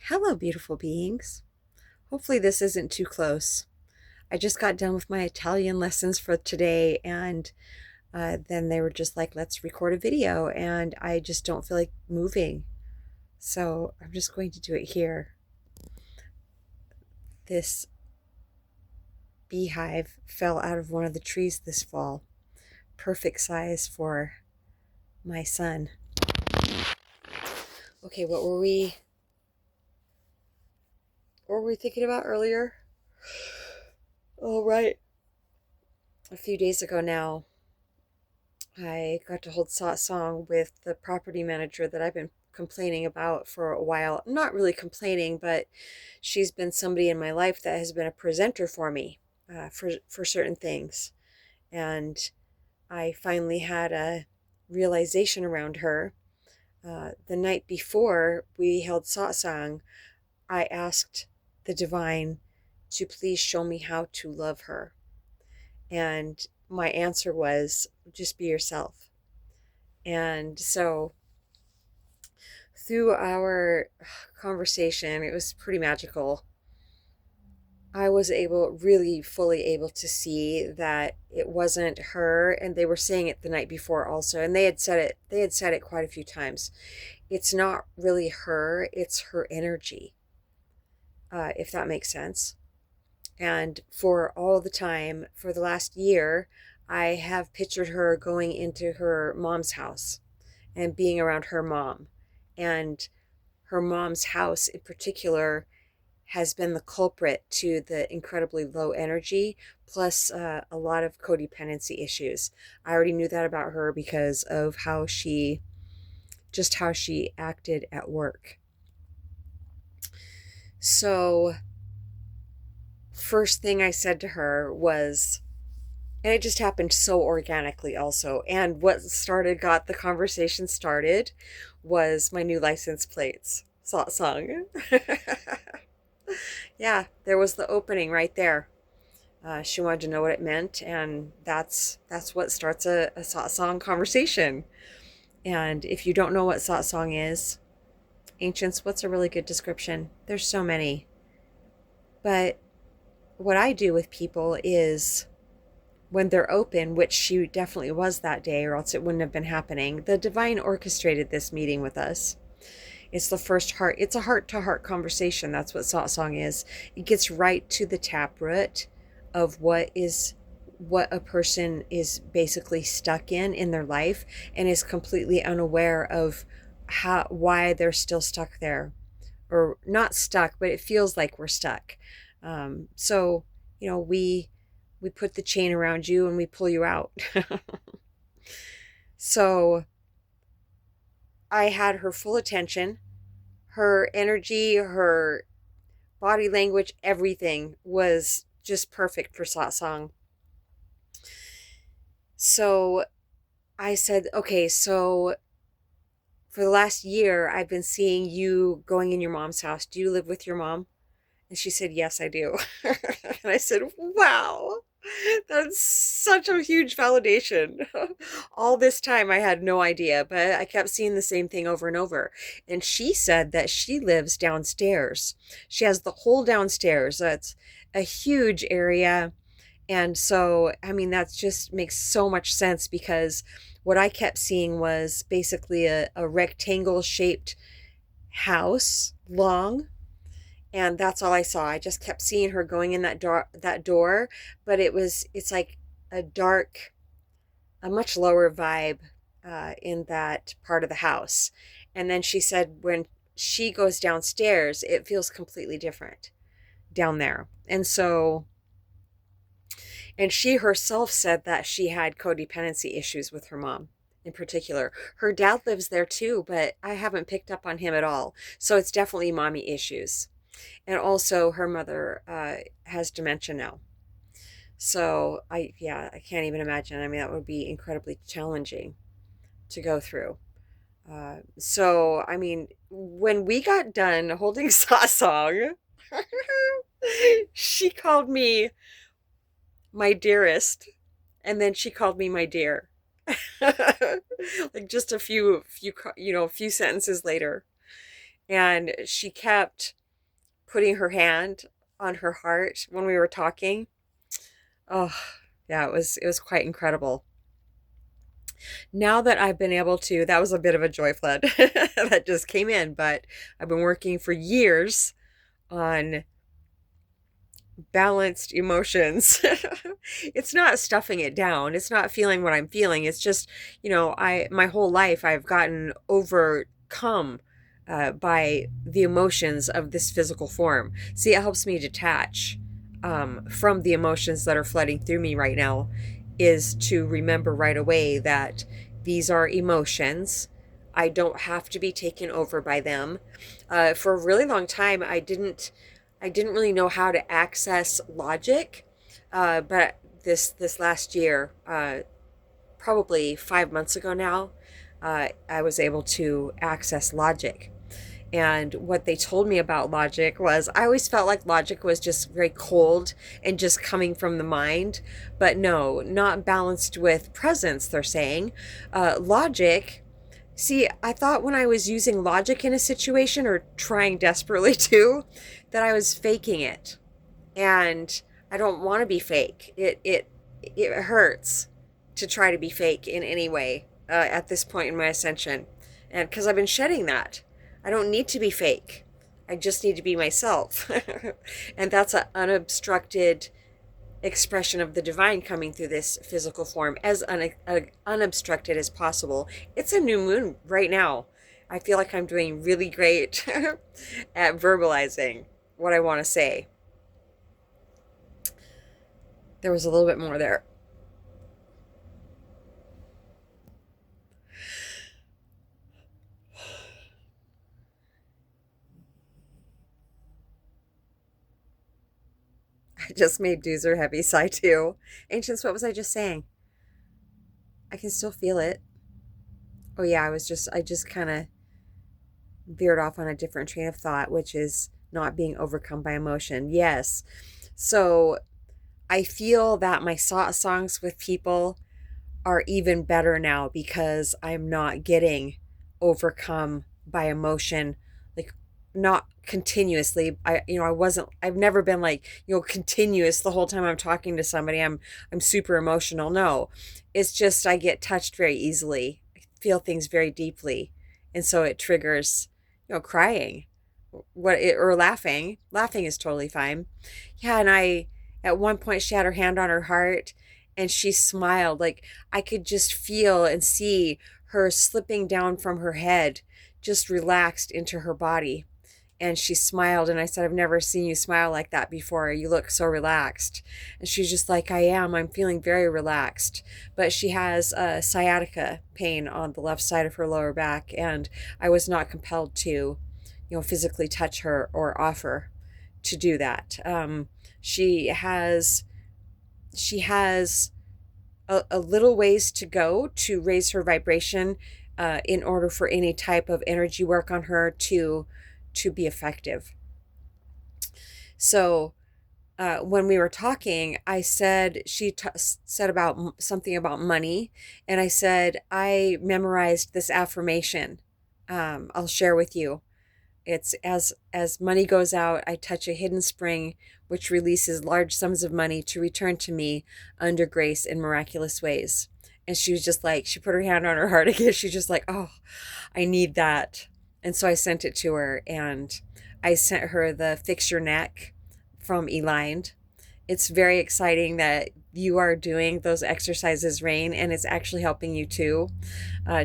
Hello, beautiful beings. Hopefully, this isn't too close. I just got done with my Italian lessons for today, and then they were just like, let's record a video, and I just don't feel like moving. So I'm just going to do it here. This beehive fell out of one of the trees this fall. Perfect size for my son. Okay, what were we thinking about earlier? Oh, right. A few days ago now, I got to hold satsang with the property manager that I've been complaining about for a while. Not really complaining, but she's been somebody in my life that has been a presenter for me for certain things. And I finally had a realization around her. The night before we held satsang, I asked the divine to please show me how to love her. And my answer was just be yourself. And so through our conversation, it was pretty magical. I was really fully able to see that it wasn't her, and they were saying it the night before also, and they had said it quite a few times. It's not really her, it's her energy, if that makes sense. And for all the time, for the last year, I have pictured her going into her mom's house and being around her mom. And her mom's house in particular has been the culprit to the incredibly low energy, plus a lot of codependency issues. I already knew that about her because of how she acted at work. So first thing I said to her was, and it just happened so organically also. And what got the conversation started was my new license plates song. Yeah, there was the opening right there. She wanted to know what it meant, and that's what starts a satsang conversation. And if you don't know what satsang is, ancients, what's a really good description? There's so many. But what I do with people is when they're open, which she definitely was that day, or else it wouldn't have been happening. The divine orchestrated this meeting with us. It's it's a heart to heart conversation. That's what satsang is. It gets right to the taproot of what a person is basically stuck in their life, and is completely unaware of why they're still stuck there, or not stuck, but it feels like we're stuck. So, we put the chain around you and we pull you out. So I had her full attention. Her energy, her body language, everything was just perfect for satsang. So I said, okay, so for the last year, I've been seeing you going in your mom's house. Do you live with your mom? And she said, yes, I do. And I said, wow, that's such a huge validation. All this time I had no idea, but I kept seeing the same thing over and over. And she said that she lives downstairs. She has the whole downstairs. That's a huge area. And so, I mean, that just makes so much sense, because what I kept seeing was basically a rectangle shaped house, long, and that's all I saw. I just kept seeing her going in that door, but it's like a dark, a much lower vibe in that part of the house. And then she said when she goes downstairs, it feels completely different down there. And she herself said that she had codependency issues with her mom in particular. Her dad lives there too, but I haven't picked up on him at all. So it's definitely mommy issues. And also her mother has dementia now. So I can't even imagine. I mean, that would be incredibly challenging to go through. So, I mean, when we got done holding satsang, she called me my dearest, and then she called me my dear. Like just a few sentences later. And she kept putting her hand on her heart when we were talking. Oh, yeah, it was quite incredible. Now that I've been able to, that was a bit of a joy flood that just came in, but I've been working for years on balanced emotions. It's not stuffing it down. It's not feeling what I'm feeling. It's just, my whole life I've gotten overcome by the emotions of this physical form. See, it helps me detach from the emotions that are flooding through me right now, is to remember right away that these are emotions. I don't have to be taken over by them. For a really long time, I didn't really know how to access logic, but this last year, probably 5 months ago now, I was able to access logic. And what they told me about logic was, I always felt like logic was just very cold and just coming from the mind. But no, not balanced with presence, they're saying. Logic, see, I thought when I was using logic in a situation, or trying desperately to, that I was faking it. And I don't want to be fake. It hurts to try to be fake in any way at this point in my ascension, and because I've been shedding that, I don't need to be fake. I just need to be myself, and that's an unobstructed expression of the divine coming through this physical form, as unobstructed as possible. It's a new moon right now. I feel like I'm doing really great at verbalizing what I want to say. There was a little bit more there. I just made Doozer heavy sigh too. Ancients, what was I just saying? I can still feel it. Oh yeah, I just kind of veered off on a different train of thought, which is not being overcome by emotion. Yes. So I feel that my songs with people are even better now because I'm not getting overcome by emotion, like, not continuously. I've never been like, continuous the whole time I'm talking to somebody. I'm super emotional. No, it's just I get touched very easily. I feel things very deeply. And so it triggers, crying, or laughing. Laughing is totally fine. Yeah, and at one point she had her hand on her heart and she smiled. Like, I could just feel and see her slipping down from her head, just relaxed into her body. And she smiled, and I said, I've never seen you smile like that before. You look so relaxed. And she's just like, I am. I'm feeling very relaxed. But she has sciatica pain on the left side of her lower back, and I was not compelled to, physically touch her or offer to do that. She has a little ways to go to raise her vibration in order for any type of energy work on her to be effective. So when we were talking, I said, said about something about money, and I said, I memorized this affirmation. I'll share with you. It's, as money goes out, I touch a hidden spring which releases large sums of money to return to me under grace in miraculous ways. And she was just like, she put her hand on her heart again. She's just like, oh, I need that. And so I sent it to her, and I sent her the Fix Your Neck from Elind. It's very exciting that you are doing those exercises, Rain, and it's actually helping you too.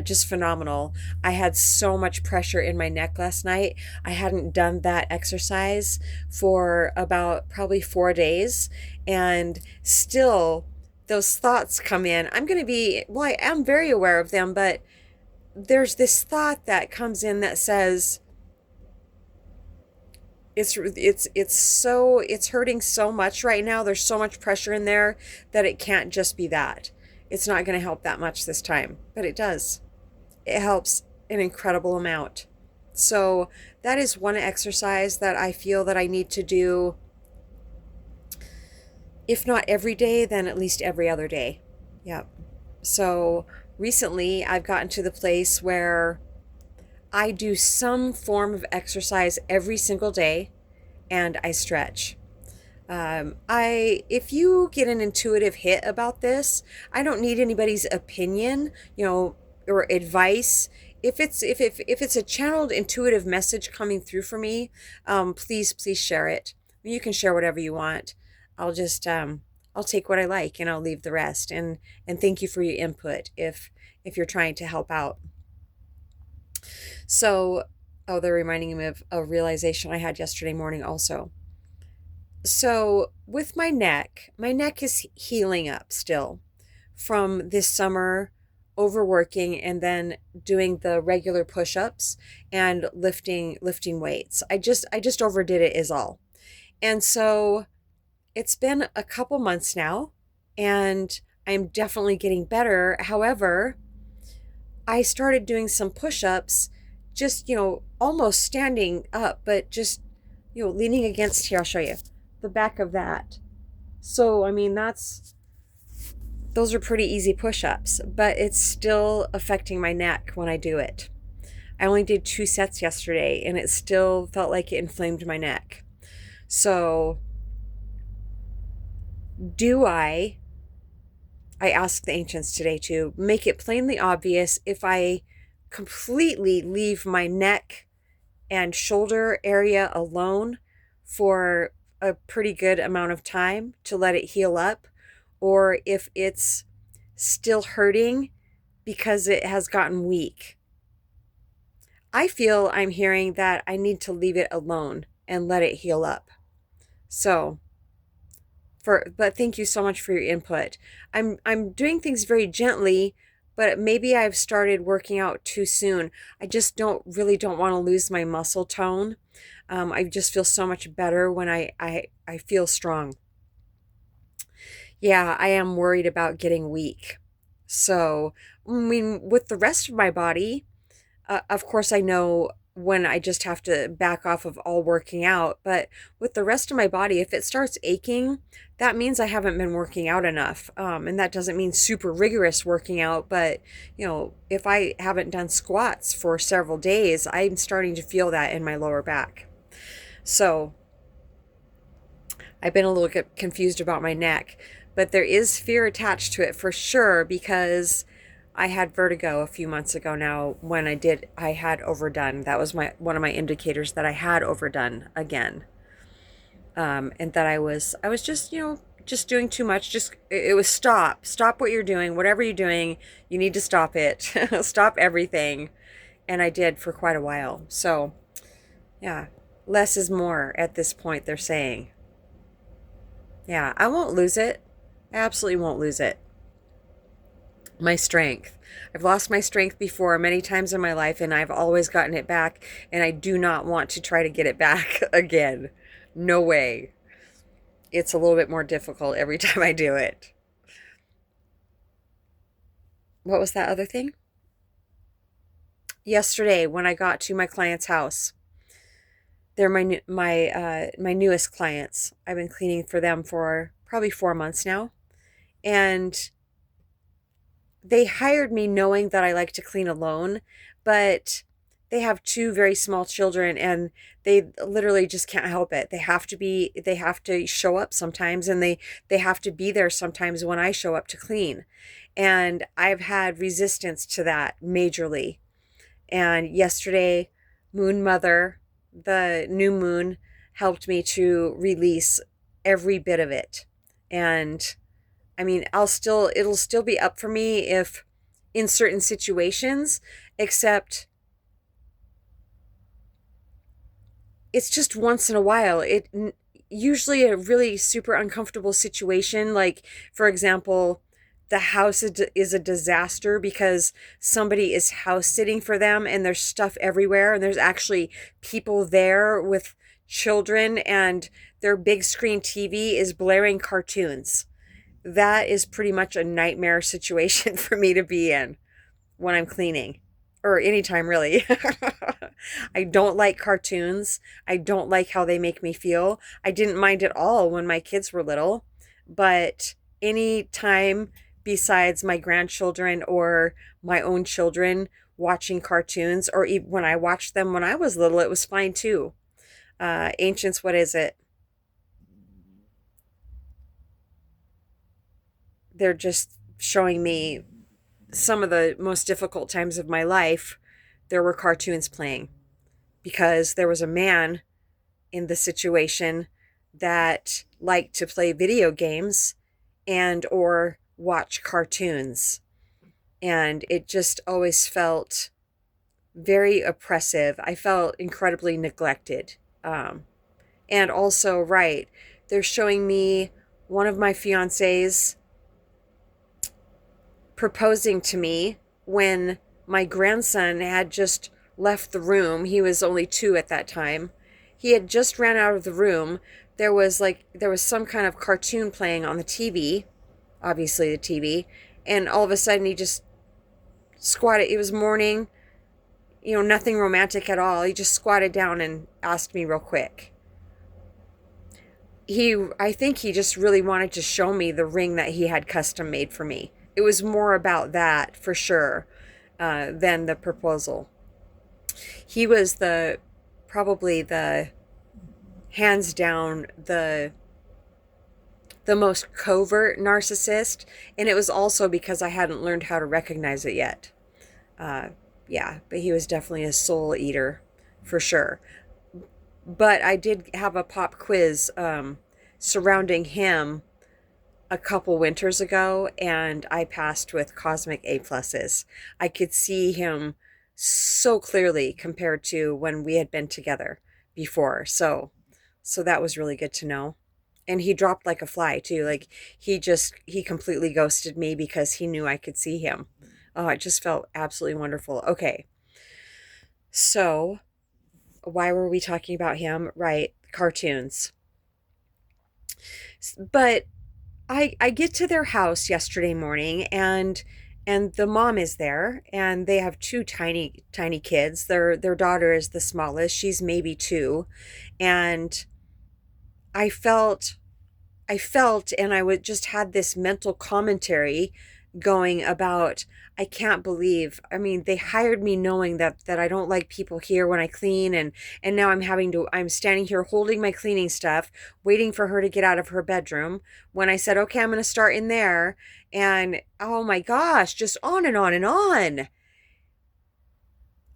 Just phenomenal. I had so much pressure in my neck last night. I hadn't done that exercise for about probably 4 days, and still those thoughts come in. I am very aware of them, but there's this thought that comes in that says, it's hurting so much right now. There's so much pressure in there that it can't just be that. It's not going to help that much this time, but it does. It helps an incredible amount. So that is one exercise that I feel that I need to do, if not every day, then at least every other day. Yeah. So recently I've gotten to the place where I do some form of exercise every single day, and I stretch. If you get an intuitive hit about this, I don't need anybody's opinion, or advice. If it's a channeled intuitive message coming through for me, please share it. You can share whatever you want. I'll just I'll take what I like and I'll leave the rest. And thank you for your input if you're trying to help out. So, oh, they're reminding me of a realization I had yesterday morning also. So, with my neck is healing up still from this summer overworking and then doing the regular push-ups and lifting weights. I just overdid it is all. And so it's been a couple months now and I'm definitely getting better. However, I started doing some push-ups, just, almost standing up, but just, leaning against here. I'll show you the back of that. So, I mean, those are pretty easy push-ups, but it's still affecting my neck when I do it. I only did 2 sets yesterday and it still felt like it inflamed my neck. So, do I asked the ancients today to make it plainly obvious if I completely leave my neck and shoulder area alone for a pretty good amount of time to let it heal up, or if it's still hurting because it has gotten weak. I feel I'm hearing that I need to leave it alone and let it heal up. So, but thank you so much for your input. I'm doing things very gently, but maybe I've started working out too soon. I just don't want to lose my muscle tone. I just feel so much better when I feel strong. Yeah, I am worried about getting weak. So, I mean, with the rest of my body, of course, I know when I just have to back off of all working out, but with the rest of my body, if it starts aching, that means I haven't been working out enough. And that doesn't mean super rigorous working out, but if I haven't done squats for several days, I'm starting to feel that in my lower back. So I've been a little bit confused about my neck, but there is fear attached to it for sure because I had vertigo a few months ago now when I had overdone. That was one of my indicators that I had overdone again. And that I was just, just doing too much. It was stop what you're doing, whatever you're doing, you need to stop it, stop everything. And I did for quite a while. So yeah, less is more at this point, they're saying. Yeah, I won't lose it. I absolutely won't lose it. My strength. I've lost my strength before many times in my life and I've always gotten it back and I do not want to try to get it back again. No way. It's a little bit more difficult every time I do it. What was that other thing? Yesterday when I got to my client's house. They're my newest clients. I've been cleaning for them for probably 4 months now. And they hired me knowing that I like to clean alone, but they have 2 very small children and they literally just can't help it. They have to show up sometimes and they have to be there sometimes when I show up to clean. And I've had resistance to that majorly. And yesterday, Moon Mother, the new moon, helped me to release every bit of it. And I mean, it'll still be up for me if in certain situations, except it's just once in a while. Usually a really super uncomfortable situation, like for example, the house is a disaster because somebody is house sitting for them and there's stuff everywhere and there's actually people there with children and their big screen TV is blaring cartoons. That is pretty much a nightmare situation for me to be in when I'm cleaning or anytime really. I don't like cartoons. I don't like how they make me feel. I didn't mind at all when my kids were little, but any time besides my grandchildren or my own children watching cartoons, or even when I watched them when I was little, it was fine too. Ancients, what is it? They're just showing me some of the most difficult times of my life. There were cartoons playing because there was a man in the situation that liked to play video games and or watch cartoons, and it just always felt very oppressive. I felt incredibly neglected. And also, right, they're showing me one of my fiancés proposing to me when my grandson had just left the room. He was only 2 at that time. He had just ran out of the room. There was some kind of cartoon playing on the TV, obviously the TV, and all of a sudden he just squatted. It was morning, nothing romantic at all. He just squatted down and asked me real quick. I think he just really wanted to show me the ring that he had custom made for me. It was more about that for sure, than the proposal. He was probably the hands down the most covert narcissist, and it was also because I hadn't learned how to recognize it yet. Yeah, but he was definitely a soul eater for sure. But I did have a pop quiz surrounding him a couple winters ago, and I passed with cosmic A pluses. I could see him so clearly compared to when we had been together before. So that was really good to know. And he dropped like a fly too. Like he completely ghosted me because he knew I could see him. Oh, it just felt absolutely wonderful. Okay. So, why were we talking about him? Right, cartoons. But I get to their house yesterday morning, and the mom is there, and they have 2 tiny kids. Their daughter is the smallest. She's maybe 2. And I felt and I would just had this mental commentary going about, I can't believe, I mean, they hired me knowing that I don't like people here when I clean, and now I'm standing here holding my cleaning stuff, waiting for her to get out of her bedroom when I said, okay, I'm going to start in there. And oh my gosh, just on and on and on.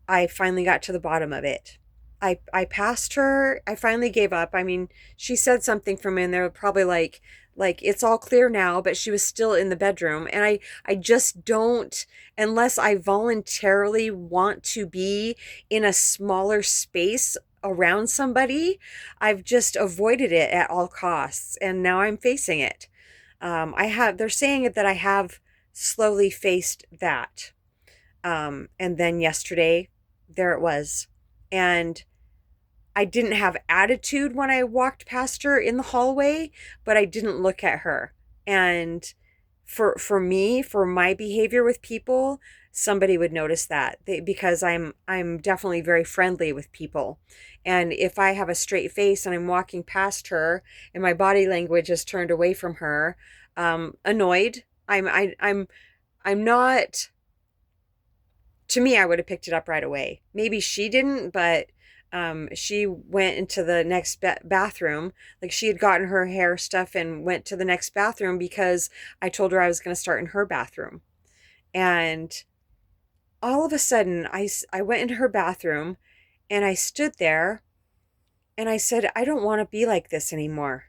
I finally got to the bottom of it. I passed her. I finally gave up. I mean, she said something from in there, probably like it's all clear now, but she was still in the bedroom. And I just don't, unless I voluntarily want to be in a smaller space around somebody, I've just avoided it at all costs. And now I'm facing it. They're saying that I have slowly faced that. And then yesterday, there it was. And I didn't have attitude when I walked past her in the hallway, but I didn't look at her. And for me, for my behavior with people, somebody would notice that because I'm definitely very friendly with people. And if I have a straight face and I'm walking past her and my body language is turned away from her, annoyed, I'm not. To me, I would have picked it up right away. Maybe she didn't, but she went into the next bathroom. Like she had gotten her hair stuff and went to the next bathroom because I told her I was going to start in her bathroom. And all of a sudden, I went into her bathroom and I stood there and I said, I don't want to be like this anymore.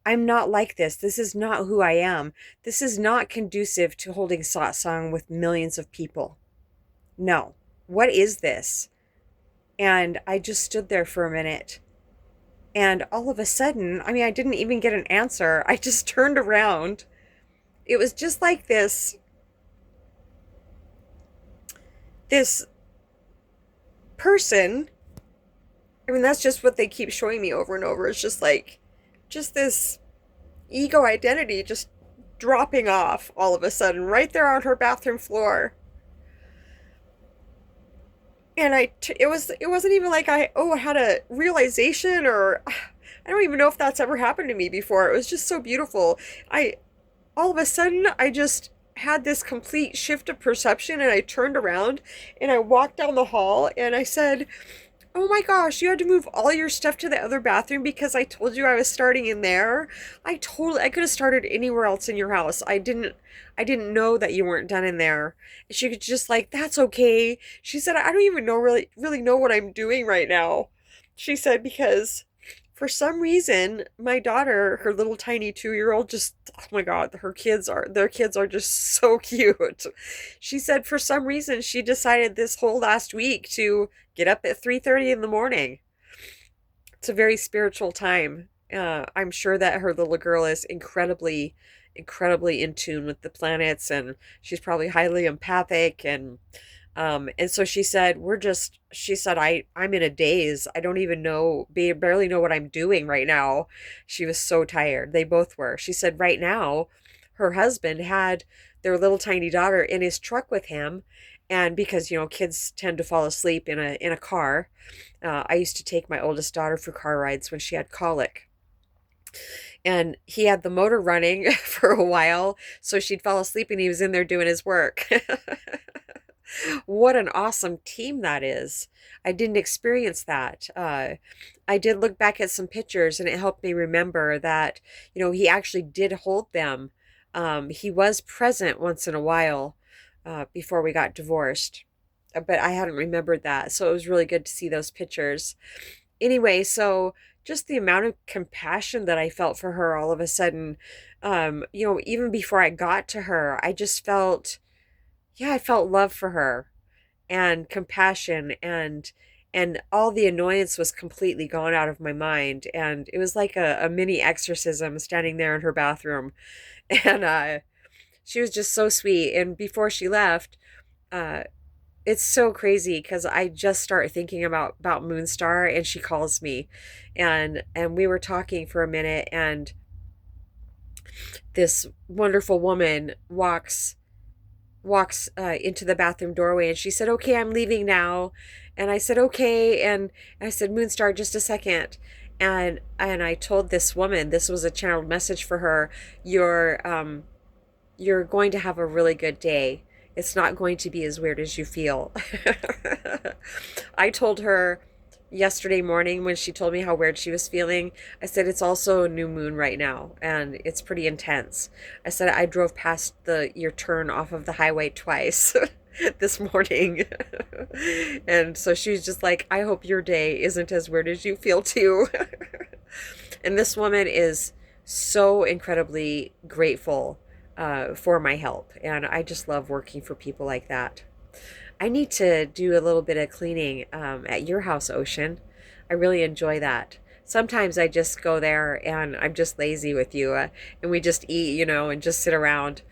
I'm not like this. This is not who I am. This is not conducive to holding satsang with millions of people. No. What is this? And I just stood there for a minute. And all of a sudden, I mean, I didn't even get an answer. I just turned around. It was just like this person. I mean, that's just what they keep showing me over and over. It's just this ego identity just dropping off all of a sudden right there on her bathroom floor. And it wasn't even like I had a realization, or I don't even know if that's ever happened to me before. It was just so beautiful. All of a sudden I just had this complete shift of perception, and I turned around and I walked down the hall and I said, Oh my gosh, you had to move all your stuff to the other bathroom because I told you I was starting in there. I could have started anywhere else in your house. I didn't know that you weren't done in there. And she could just like, that's okay. She said, I don't even know really know what I'm doing right now. She said, because for some reason, my daughter, her little tiny 2-year-old, just, oh my God, their kids are just so cute. She said for some reason she decided this whole last week to get up at 3:30 in the morning. It's a very spiritual time. I'm sure that her little girl is incredibly in tune with the planets, and she's probably highly empathic, and so she said, she said, I'm in a daze. I don't even know, barely know what I'm doing right now. She was so tired. They both were. She said right now, her husband had their little tiny daughter in his truck with him. And because, kids tend to fall asleep in a car. I used to take my oldest daughter for car rides when she had colic. And he had the motor running for a while, so she'd fall asleep and he was in there doing his work. What an awesome team that is. I didn't experience that. I did look back at some pictures and it helped me remember that, he actually did hold them. He was present once in a while before we got divorced, but I hadn't remembered that. So it was really good to see those pictures. Anyway, so just the amount of compassion that I felt for her all of a sudden, even before I got to her, I just felt, yeah, I felt love for her and compassion, and all the annoyance was completely gone out of my mind, and it was like a mini exorcism standing there in her bathroom. And she was just so sweet. And before she left, uh it's so crazy because I just start thinking about Moonstar, and she calls me, and we were talking for a minute, and this wonderful woman walks into the bathroom doorway, and she said, okay, I'm leaving now. And I said, okay. And I said, Moonstar, just a second. And I told this woman, this was a channeled message for her, you're going to have a really good day. It's not going to be as weird as you feel. I told her yesterday morning when she told me how weird she was feeling, I said, it's also a new moon right now and it's pretty intense. I said, I drove past your turn off of the highway twice this morning. And so she was just like, I hope your day isn't as weird as you feel too. And this woman is so incredibly grateful for my help. And I just love working for people like that. I need to do a little bit of cleaning at your house, Ocean. I really enjoy that. Sometimes I just go there and I'm just lazy with you, and we just eat, and just sit around.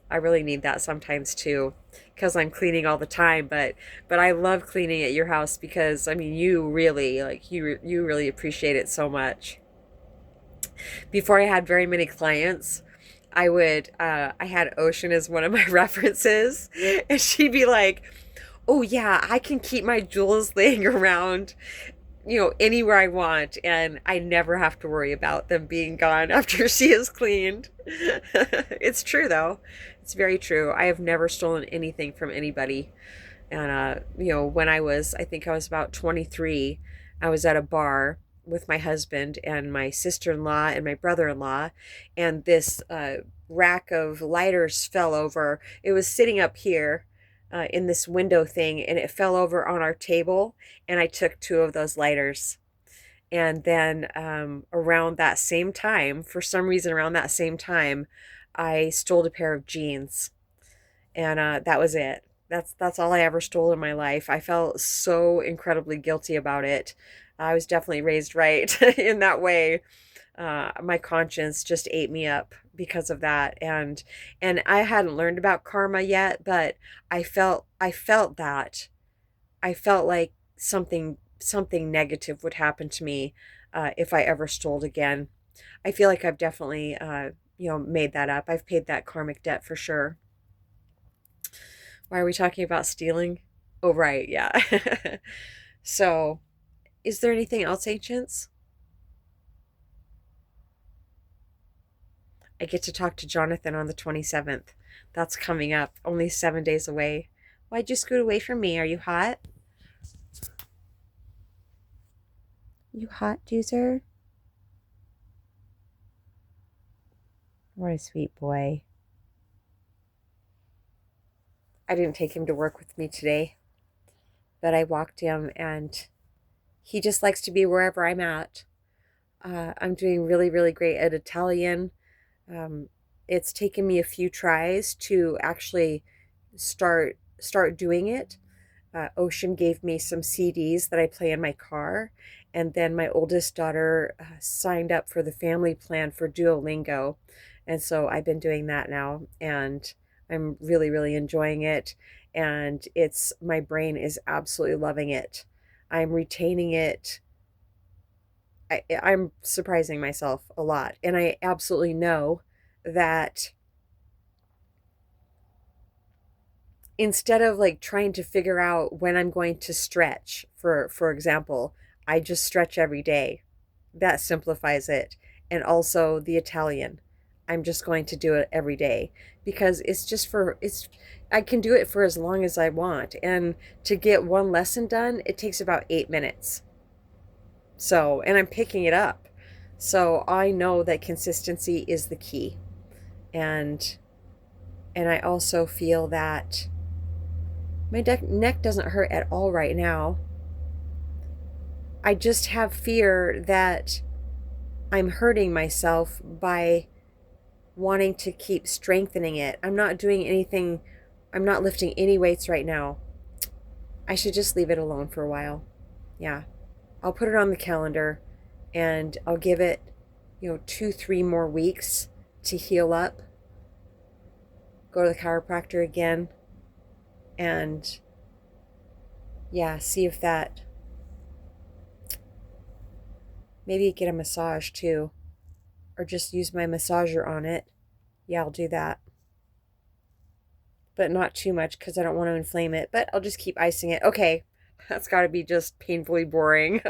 I really need that sometimes too, because I'm cleaning all the time. But I love cleaning at your house because I mean, you really you really appreciate it so much. Before I had very many clients, I had Ocean as one of my references, and she'd be like, oh yeah, I can keep my jewels laying around, anywhere I want, and I never have to worry about them being gone after she is cleaned. It's true though. It's very true. I have never stolen anything from anybody. And when I think I was about 23, I was at a bar with my husband and my sister-in-law and my brother-in-law, and this rack of lighters fell over. It was sitting up here in this window thing, and it fell over on our table, and I took 2 of those lighters. And then around that same time, for some reason around that same time, I stole a pair of jeans, and that was it. That's all I ever stole in my life. I felt so incredibly guilty about it. I was definitely raised right in that way. My conscience just ate me up because of that, and I hadn't learned about karma yet, but I felt that. I felt like something negative would happen to me if I ever stole again. I feel like I've definitely made that up. I've paid that karmic debt for sure. Why are we talking about stealing? Oh, right, yeah. So, is there anything else, Ancients? I get to talk to Jonathan on the 27th. That's coming up, only 7 days away. Why'd you scoot away from me? Are you hot? You hot juicer? What a sweet boy. I didn't take him to work with me today, but I walked him and he just likes to be wherever I'm at. I'm doing really, really great at Italian. Um, it's taken me a few tries to actually start doing it. Ocean gave me some CDs that I play in my car, and then my oldest daughter signed up for the family plan for Duolingo, and so I've been doing that now, and I'm really, really enjoying it. And it's my brain is absolutely loving it. I'm retaining it. I'm surprising myself a lot, and I absolutely know that instead of like trying to figure out when I'm going to stretch, for example, I just stretch every day. That simplifies it. And also the Italian. I'm just going to do it every day because it's I can do it for as long as I want. And to get one lesson done, it takes about 8 minutes. So, and I'm picking it up. So, I know that consistency is the key. And I also feel that my neck doesn't hurt at all right now. I just have fear that I'm hurting myself by wanting to keep strengthening it. I'm not doing anything, I'm not lifting any weights right now. I should just leave it alone for a while. Yeah. I'll put it on the calendar and I'll give it, 2, 3 more weeks to heal up. Go to the chiropractor again and yeah, see if that, maybe get a massage too, or just use my massager on it. Yeah, I'll do that. But not too much because I don't want to inflame it. But I'll just keep icing it. Okay, that's got to be just painfully boring.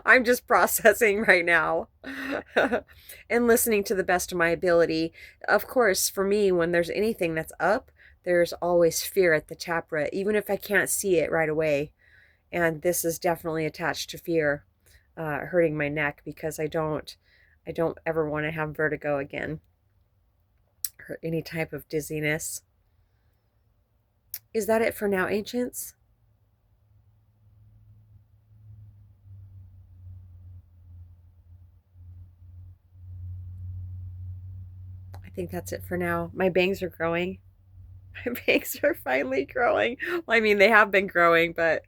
I'm just processing right now and listening to the best of my ability. Of course, for me, when there's anything that's up, there's always fear at the taproot, even if I can't see it right away. And this is definitely attached to fear, hurting my neck because I don't ever want to have vertigo again or any type of dizziness. Is that it for now, ancients? I think that's it for now. My bangs are growing. My bangs are finally growing. Well, I mean, they have been growing, but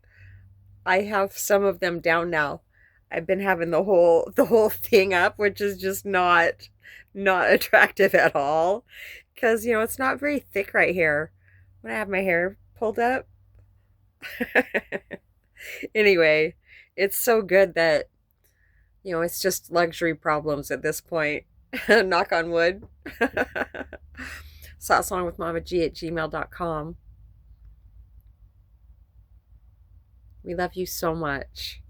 I have some of them down now. I've been having the whole thing up, which is just not attractive at all because it's not very thick right here when I have my hair pulled up. Anyway, it's so good that it's just luxury problems at this point. Knock on wood. satsangwithmamaji@gmail.com. We love you so much.